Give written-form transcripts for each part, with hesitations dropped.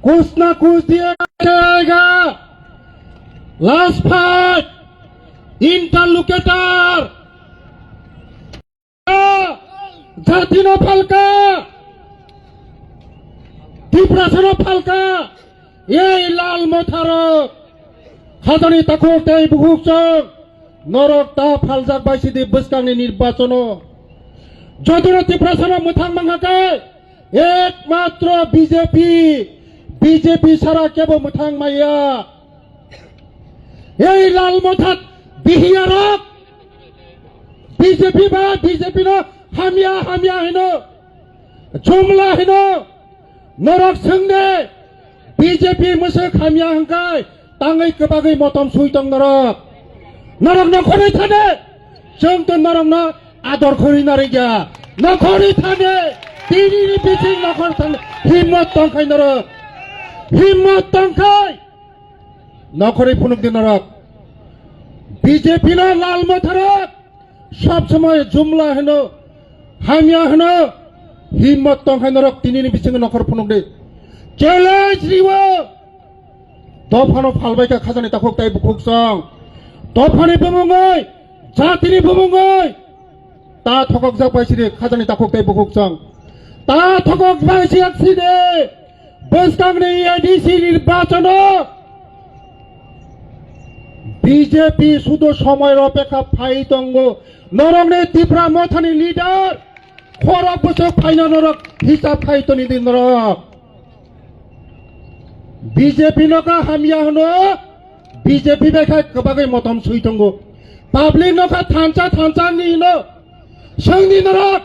कुछ ना कुछ दिए जाएगा। लास्ट फाइट इंटरलोकेटर जातिनो फाल्का डिप्रेसनो फाल्का ये लाल मोथारो खाजानि ताखौ तै बुहुकजों नरक ता फालजाक बायसिदि बोसकांनि निर्बाचनो जदिनो डिप्रेसनो मोथां मांहाखै एकमात्र बीजेपी सारा केबो मोथां माया এই লাল মথাত বিহিয়ারক বিজেপি নো হামিয়া হেনো জুমলা হেনো নরক সঙ্গে বিজেপি মুসে হামিয়া হংকাই তাঙ্গै गोबागै মতম সুইতং নরক নখরে থানে जों তো নরক ন আদর করি নারে গিয়া নখরে থানে তিনি বিচিং নখর থানে হিম্মত তংখাই নরক হিম্মত তংখাই নখরে ফুনুক দিন নরক বিজেপি না লাল মথারক সব সময় জুমলা হেনো হামিয়া হেনো হিম্মত তংখাই নরক তিনি বিচিং নখর ফুনুক দে চ্যালেঞ্জ রিও দফানো ফালবাইকা খাজানি তাখক তাই বুকুকসং দফানি বমঙ্গই জাতিनि বমঙ্গই তা থকক যাক পাইছিরে খাজানি তাখক তাই বুকুকসং তা থকক পাইছি আকছিদে বসকাংনি এডিসি নির্বাচন বিজেপি শুধু সময়ের অপেক্ষা ফাইতঙ্গ নরকনে তীব্রা মথানি লিডার খরক বছর ফাইনা নরক হিসাব ফাইতনি দিন নরক বিজেপি নকা হামিয়া হনো বিজেপি বেখায় গোবাগै মতম সুইতঙ্গ পাবলিক নকা থানচা নিনো সংনি নরক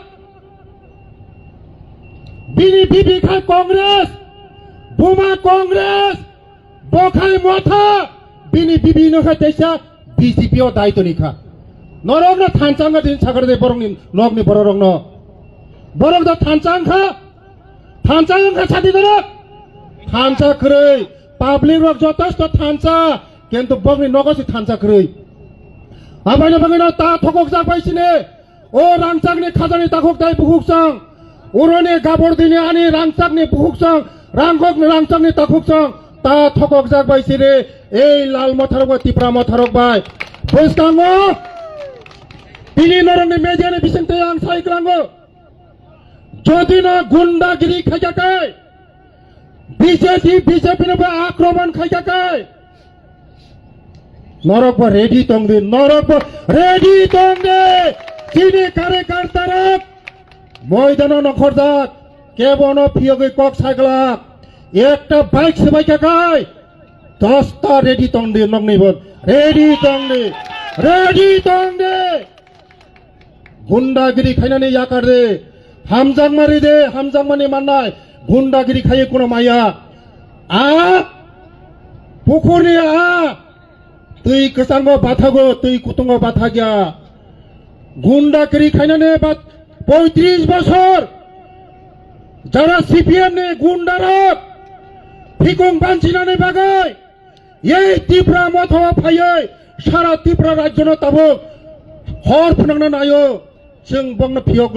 বিজেপি বেখায় কংগ্রেস বোমা কংগ্রেস বখাই মথা বিজেপি নকা তেসা বিজেপি ও দায়িত্ব নিখা নরক না থানচাঙ্গা দিন সাগর দে বরংনি নগনি বরং ন বরং দ থানচাঙ্গা সাদি নরক থানচা খরৈ পাবলিক রক যথেষ্ট থানচা কিন্তু বগনি নগসি থানচা খরৈ আবাইনা বাগিনা তা থকক যা পাইছিনে ও রাংচাকনি খাজানি তাখক তাই বুহুকসং উরনে গাবর দিনে আনি রাংচাকনি বুহুকসং রাংচাকনি তাখকসং তা থকক যা পাইছিরে এই লাল মথারক তীব্রা মথারক বাই বসকাঙ্গ তিনি নরংনি মেডিয়ানি বিসংতে আং সাইক্রাঙ্গ যদি না গুন্ডাগিরি খাইকাকাই বিজেপি নে আক্রমণ খাইকাকাই নরক রেডি তংদে চিনি কার্যকর্তারক ময়দান নখরজাক কেবন ফিয়গৈ কক সাইগলাক একটা বাইক সেবাইকাকাই 10টা রেডি তংদে নগনিবন রেডি তংদে গুন্ডাগিরি খাইনানি ইয়াকার দে হামজাং মানি মাননাই গুন্ডাগিরি খাইয়ে কোনো মাইয়া পুকুরনি তুই কেসাঙ্গ বাথাগো তুই কুতুঙ্গ বাথা গিয়া গুন্ডাগিরি খাইনানে 35 বছর যারা সিপিএম নে গুন্ডারক ফিকুং বাঞ্চিনানে বাগাই এই ত্রিপুরা মথা ফাইয়ে সারা ত্রিপুরা রাজ্য তাবো হর ফনাंना नायो जों बंनो फियक